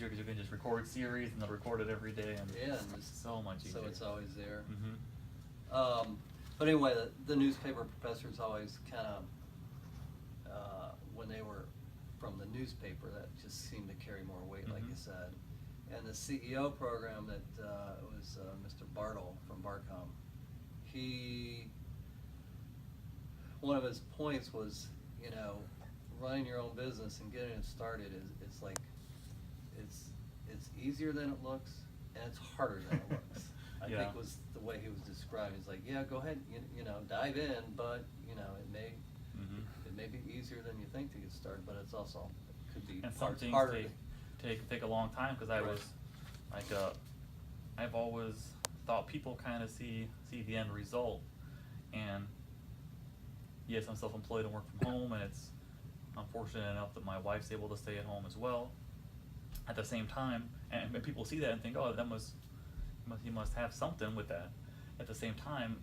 because you can just record series and they'll record it every day, and Yeah, it's and it's, so much easier. so it's always there. Mm-hmm. But anyway, the newspaper professors always kind of, when they were from the newspaper, that just seemed to carry more weight, like you said. And the CEO program that was Mr. Bartle from Barcom, one of his points was, you know, running your own business and getting it started is like, it's easier than it looks, and it's harder than it looks. I Yeah. think was the way he was described. He's like, yeah, go ahead, you know, dive in, but you know, it may be easier than you think to get started, but it's also, it could be And some things harder. take a long time, because I Right. was like, I've always thought people kind of see the end result, and yes, I'm self-employed and work from home, and I'm fortunate enough that my wife's able to stay at home as well. At the same time, and people see that and think, oh, he must have something with that. At the same time,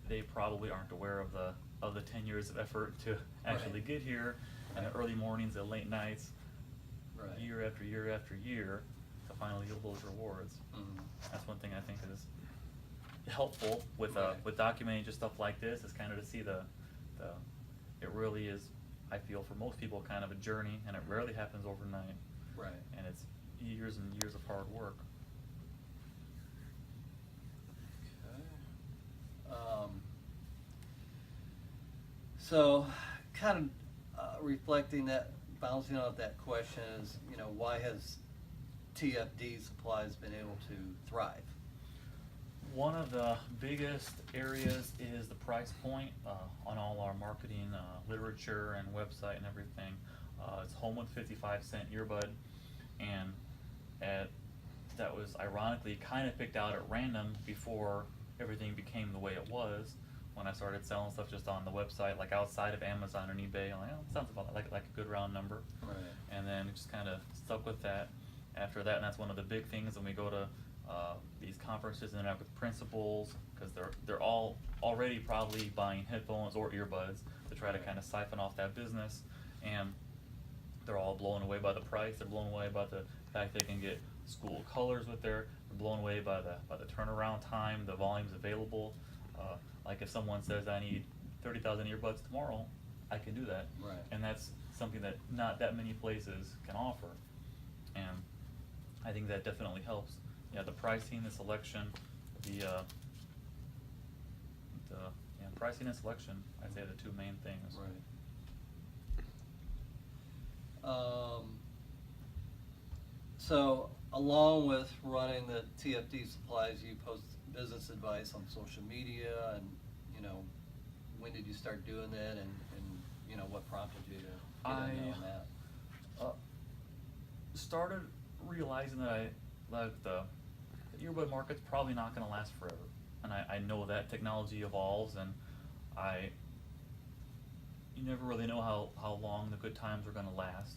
they probably aren't aware of the 10 years of effort to actually Right. get here, and the early mornings and late nights, Right. year after year after year, to finally yield those rewards. That's one thing I think is helpful with Right. with documenting just stuff like this, is kind of to see it really is, I feel, for most people, kind of a journey, and it rarely happens overnight. Right. And it's years and years of hard work. Okay. So, kind of reflecting that, bouncing off that question is, you know, why has TFD supplies been able to thrive? One of the biggest areas is the price point on all our marketing literature and website and everything. It's home with 55-cent earbud, and that was ironically kind of picked out at random before everything became the way it was. When I started selling stuff just on the website, like outside of Amazon and eBay, I'm like, oh, sounds about like a good round number. Right. And then it just kind of stuck with that after that, and that's one of the big things when we go to these conferences and interact with principals, because they're all already probably buying headphones or earbuds to try to kind of siphon off that business, and they're all blown away by the price. They're blown away by the fact they can get school colors with they're blown away by the turnaround time, the volumes available. Like if someone says, I need 30,000 earbuds tomorrow, I can do that. Right. And that's something that not that many places can offer. And I think that definitely helps. Yeah, the pricing, the selection, pricing and selection, I'd say, are the two main things. Right. So along with running the TFD supplies, you post business advice on social media, and you know, when did you start doing that, and you know, what prompted you to get in on that? Started realizing that the earbud market's probably not going to last forever, and I know that technology evolves, and you never really know how long the good times are going to last.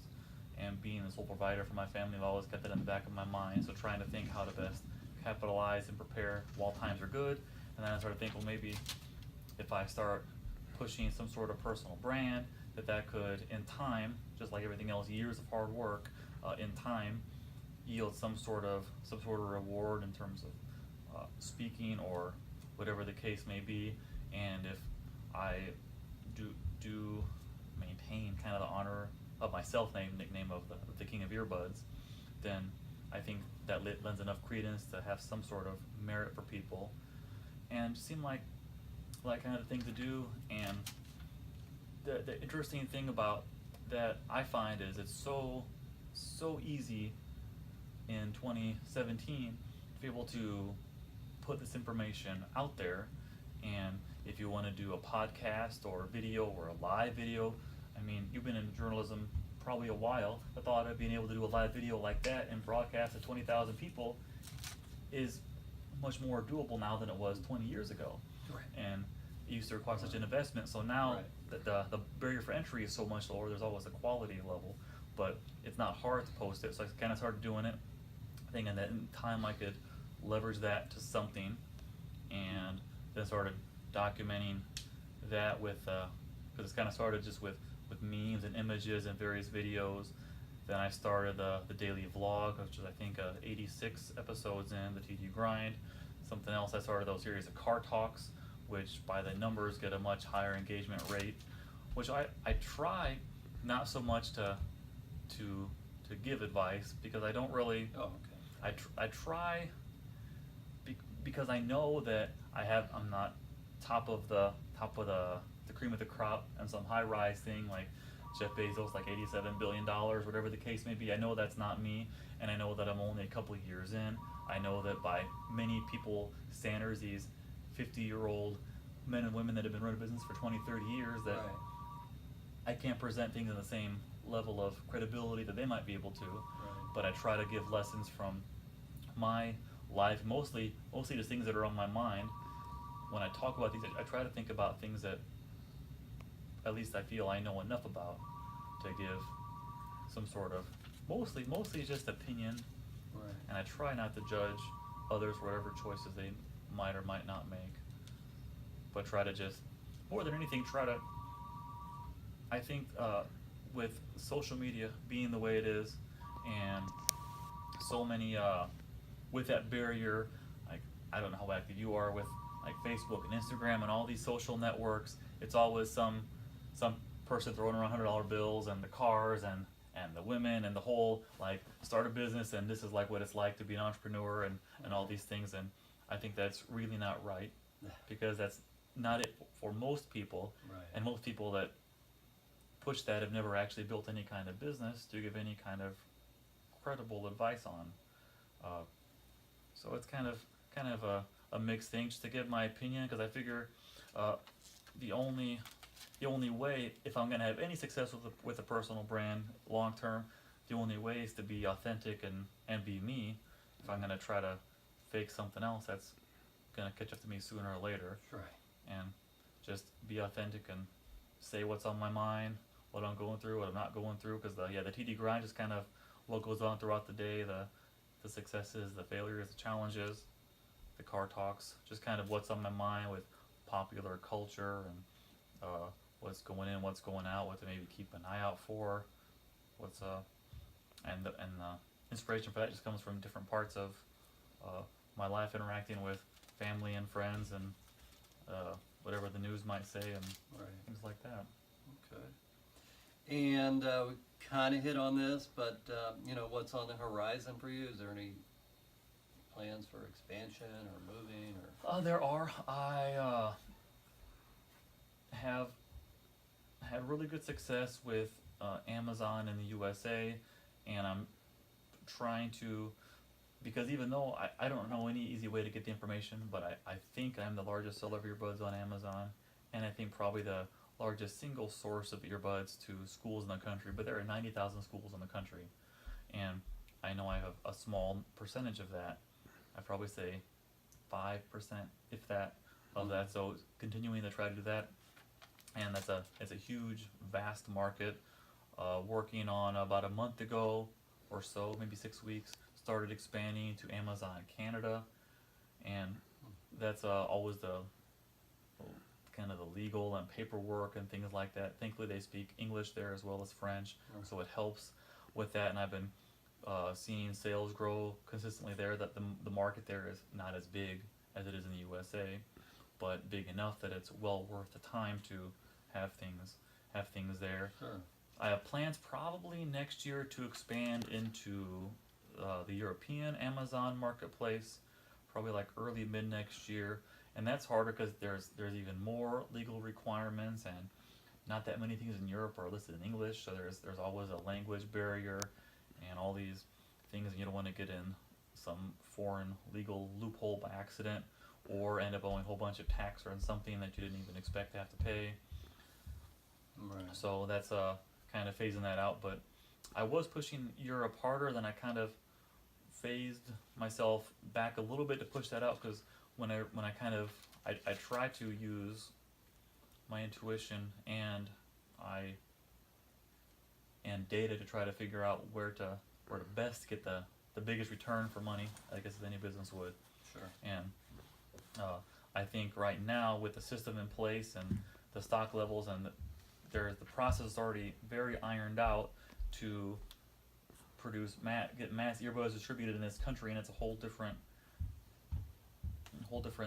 And being the sole provider for my family, I've always kept that in the back of my mind. So trying to think how to best capitalize and prepare while times are good. And then I started thinking, well, maybe if I start pushing some sort of personal brand, that could, in time, just like everything else, years of hard work, in time, yield some sort of reward in terms of speaking or whatever the case may be. And if I do maintain kind of the honor of my nickname of the King of Earbuds, then I think that lends enough credence to have some sort of merit for people, and seem like kind of the thing to do. And the interesting thing about that I find is it's so easy in 2017 to be able to put this information out there. And if you want to do a podcast or a video or a live video, I mean, you've been in journalism probably a while. The thought of being able to do a live video like that and broadcast to 20,000 people is much more doable now than it was 20 years ago. Right. And it used to require such an investment. So now the barrier for entry is so much lower. There's always a quality level, but it's not hard to post it. So I kind of started doing it, thinking that in time I could leverage that to something, and then started documenting that with, because it's kind of started just with memes and images and various videos, Then I started the daily vlog, which is I think 86 episodes in the TD grind. Something else, I started those series of car talks, which by the numbers get a much higher engagement rate. Which I try not so much to give advice, because I don't really. Oh, okay. I try because I know that I'm not top of the cream of the crop and some high rise thing like Jeff Bezos, like $87 billion, whatever the case may be. I know that's not me, and I know that I'm only a couple of years in. I know that by many people standards, these 50-year-old men and women that have been running a business for 20, 30 years, that Right. I can't present things in the same level of credibility that they might be able to. Right. But I try to give lessons from my life, mostly just things that are on my mind. When I talk about these, I try to think about things that at least I feel I know enough about to give some sort of mostly just opinion. Right. And I try not to judge others for whatever choices they might or might not make, but try to just, more than anything, I think with social media being the way it is, and so many with that barrier, like I don't know how active you are with like Facebook and Instagram and all these social networks. It's always some person throwing around $100 bills and the cars and the women and the whole like start a business and this is like what it's like to be an entrepreneur and all these things. And I think that's really not right, because that's not it for most people. Right. And most people that push that have never actually built any kind of business to give any kind of credible advice on. So it's kind of a mixed thing, just to give my opinion, because I figure the only way, if I'm going to have any success with a personal brand long term, the only way is to be authentic and be me. If I'm going to try to fake something else, that's going to catch up to me sooner or later. Right. And just be authentic and say what's on my mind, what I'm going through, what I'm not going through, because the TD grind is kind of what goes on throughout the day, the successes, the failures, the challenges, the car talks, just kind of what's on my mind with popular culture and what's going in, what's going out, what to maybe keep an eye out for, and the inspiration for that just comes from different parts of my life, interacting with family and friends and whatever the news might say and Right. things like that. Okay. And we kind of hit on this, but what's on the horizon for you? Is there any plans for expansion or moving or? There are. I have had really good success with Amazon in the USA, and I'm trying to, because even though I don't know any easy way to get the information, but I think I'm the largest seller of earbuds on Amazon, and I think probably the largest single source of earbuds to schools in the country, but there are 90,000 schools in the country, and I know I have a small percentage of that. I probably say 5%, if that, of that. So continuing to try to do that, and it's a huge, vast market. Working on about a month ago or so, maybe 6 weeks, started expanding to Amazon Canada, and that's always the kind of the legal and paperwork and things like that. Thankfully, they speak English there as well as French, so it helps with that. And I've been seeing sales grow consistently there. That the market there is not as big as it is in the USA, but big enough that it's well worth the time to have things there. Sure. I have plans probably next year to expand into the European Amazon marketplace, probably like early mid next year. And that's harder because there's even more legal requirements, and not that many things in Europe are listed in English, so there's always a language barrier and all these things, and you don't want to get in some foreign legal loophole by accident or end up owing a whole bunch of tax or on something that you didn't even expect to have to pay. Right. So that's kind of phasing that out, but I was pushing Europe harder, then I kind of phased myself back a little bit to push that out, because when I try to use my intuition and data to try to figure out where to best get the biggest return for money, I guess as any business would. Sure. And I think right now with the system in place and the stock levels and the process is already very ironed out to get mass earbuds distributed in this country, and it's a whole different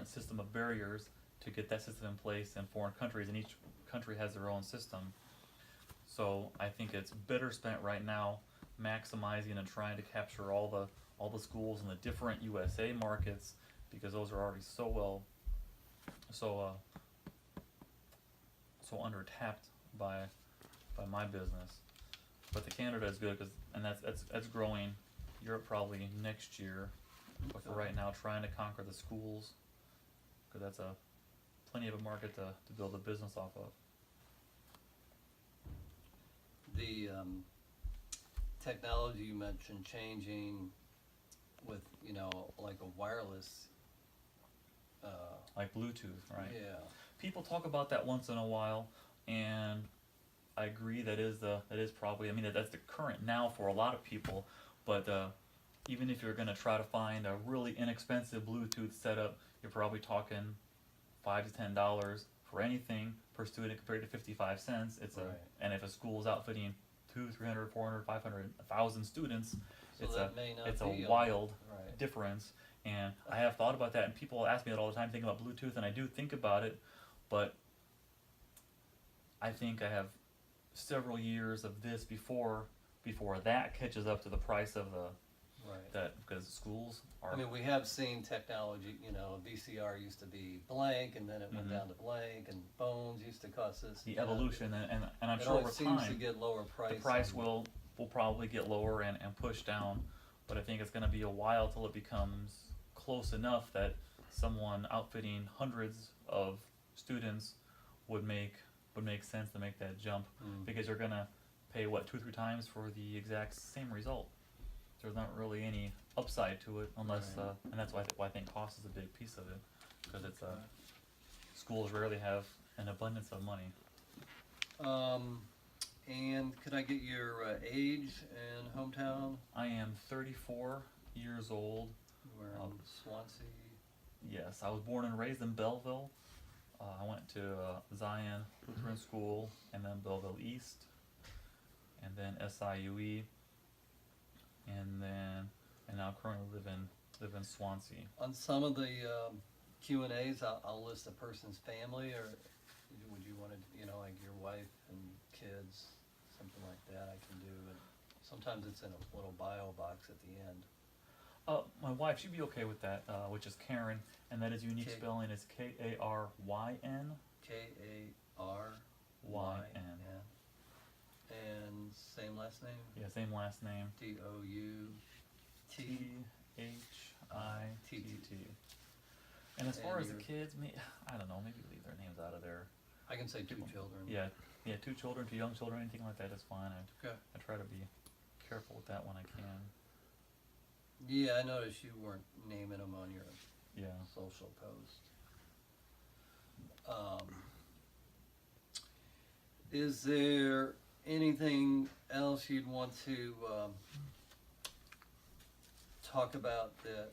system of barriers to get that system in place in foreign countries, and each country has their own system. So I think it's better spent right now maximizing and trying to capture all the schools in the different USA markets, because those are already so under tapped by my business. But the Canada is good, and that's growing. Europe probably next year, but for right now, trying to conquer the schools, because that's plenty of a market to build a business off of. The technology you mentioned changing with, like a wireless. Like Bluetooth, right? Yeah. People talk about that once in a while, and I agree that is probably, that's the current now for a lot of people, but even if you're going to try to find a really inexpensive Bluetooth setup, you're probably talking $5 to $10 for anything per student compared to 55 cents. Right. And if a school is outfitting 200, 300, 400, 500, 1,000 students, So it's that may not a be wild right. difference. And I have thought about that, and people ask me that all the time, thinking about Bluetooth, and I do think about it, but I think I have several years of this before that catches up to the price of that, because schools are. We have seen technology, VCR used to be blank, and then it went Mhm. down to blank, and phones used to cost us. The evolution, and I'm it sure over always seems to time get lower price. the price will probably get lower and push down, but I think it's going to be a while till it becomes close enough that someone outfitting hundreds of students would make sense to make that jump, because you're going to pay 2 or 3 times for the exact same result. There's not really any upside to it unless Right. and that's why I think cost is a big piece of it, because it's schools rarely have an abundance of money. And could I get your age and hometown? I am 34 years old. We're in Swansea. Yes, I was born and raised in Belleville. I went to Zion Lutheran School, and then Belleville East, and then SIUE, and now currently live in Swansea. On some of the Q&As, I'll list a person's family, or would you want to, like your wife and kids, something like that I can do, and sometimes it's in a little bio box at the end. My wife, she'd be okay with that, which is Karen, and that is unique spelling is Karyn. Karyn. YN. And same last name? Yeah, same last name. Douthitt. Hittt. And as far as the kids, I don't know, maybe leave their names out of there. I can say 2 children. Yeah, 2 children, 2 young children, anything like that is fine. Okay. I try to be careful with that when I can. Yeah, I noticed you weren't naming them on your social post. Is there anything else you'd want to talk about that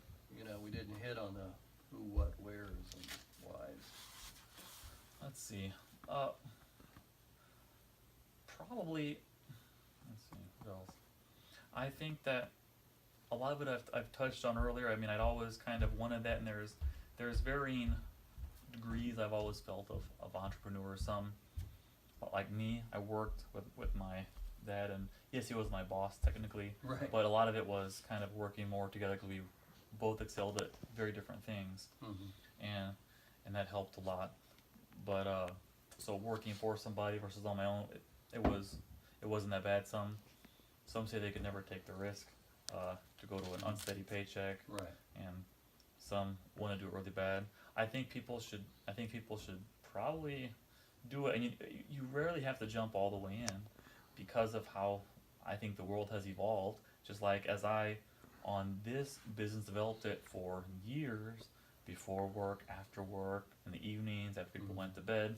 we didn't hit on the who, what, wheres, and whys? Let's see. Probably. Let's see. What else? I think that a lot of it I've touched on earlier. I'd always kind of wanted that, and there's varying degrees I've always felt of entrepreneurs. Some, like me, I worked with my dad, and yes, he was my boss technically, Right. but a lot of it was kind of working more together because we both excelled at very different things, and that helped a lot. But so working for somebody versus on my own, it wasn't that bad. Some say they could never take the risk to go to an unsteady paycheck, Right. and some want to do it really bad. I think people should probably do it, and you rarely have to jump all the way in because of how I think the world has evolved. Just like as I on this business developed it for years, before work, after work, in the evenings, after people went to bed.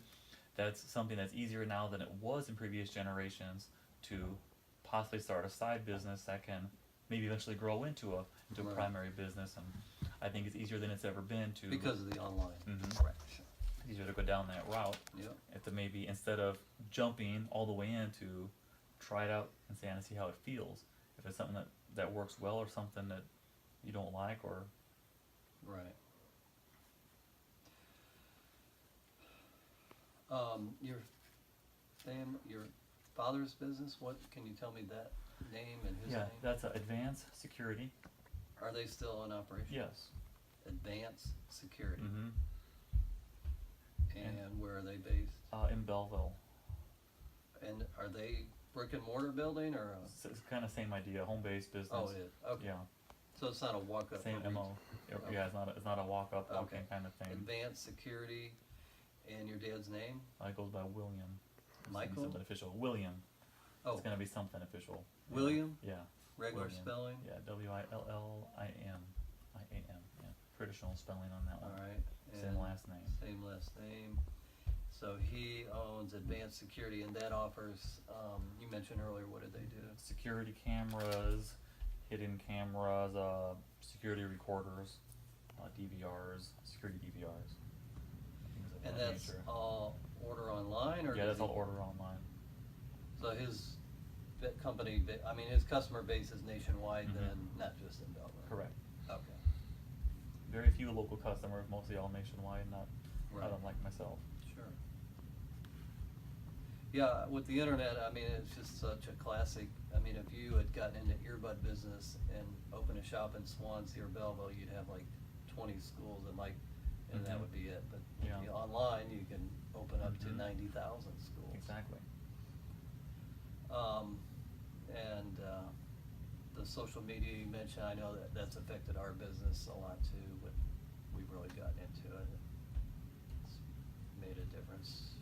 That's something that's easier now than it was in previous generations to possibly start a side business that can maybe eventually grow into a Right. primary business, and I think it's easier than it's ever been to Because of the online. Right. Easier to go down that route. Yep. If to maybe instead of jumping all the way in to try it out and see how it feels, if it's something that works well or something that you don't like, or Right. Your father's business, what, can you tell me that name and his yeah, name? that's Advanced Security. Are they still in operation? Yes. Advanced Security. Mm-hmm. And where are they based? In Belleville. And are they brick and mortar building or a? It's kind of same idea, home-based business. Oh, it is, okay. Yeah, So it's not a walk-up? same nobody's- MO. Okay. Yeah, it's not a walk-up, walk-in Okay. kind of thing. Advanced Security, and your dad's name? It goes by William. It's gonna be Michael? something official. William. Oh, It's gonna be something official. Yeah. William? Yeah. Regular William. spelling? Yeah, William. I-A-M. Yeah, traditional spelling on that one. Alright. Same last name. Same last name. So he owns Advanced Security, and that offers, you mentioned earlier, what did they do? Security cameras, hidden cameras, security recorders, DVRs, security DVRs. Things of And that that's nature. all order online, or? Yeah, does that's all he- order online. So his company, I mean, his customer base is nationwide Mhm. then, not just in Belleville? Correct. Okay. Very few local customers, mostly all nationwide, not Right. unlike myself. Sure. Yeah, with the internet, I mean, it's just such a classic. I mean, if you had gotten into earbud business and opened a shop in Swansea or Belleville, you'd have like 20 schools and that Mhm. would be it. But Yeah. online, you can open up to Mhm. 90,000 schools. Exactly. And the social media you mentioned, I know that's affected our business a lot too, but we've really gotten into it. It's made a difference.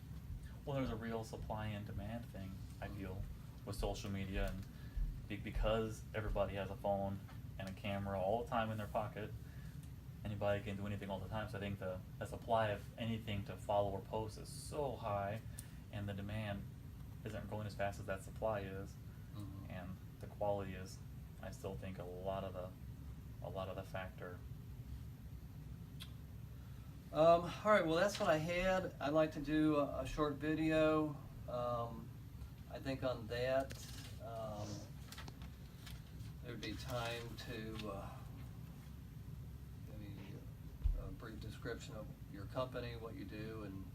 Well, there's a real supply and demand thing, I feel, with social media, and because everybody has a phone and a camera all the time in their pocket, anybody can do anything all the time, so I think the supply of anything to follow or post is so high, and the demand isn't going as fast as that supply is, Mhm. and the quality is, I still think, a lot of the factor. All right, well, that's what I had. I'd like to do a short video. I think on that, there'd be time to maybe a brief description of your company, what you do, and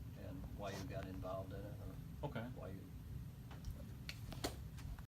why you got involved in it, or Okay. why you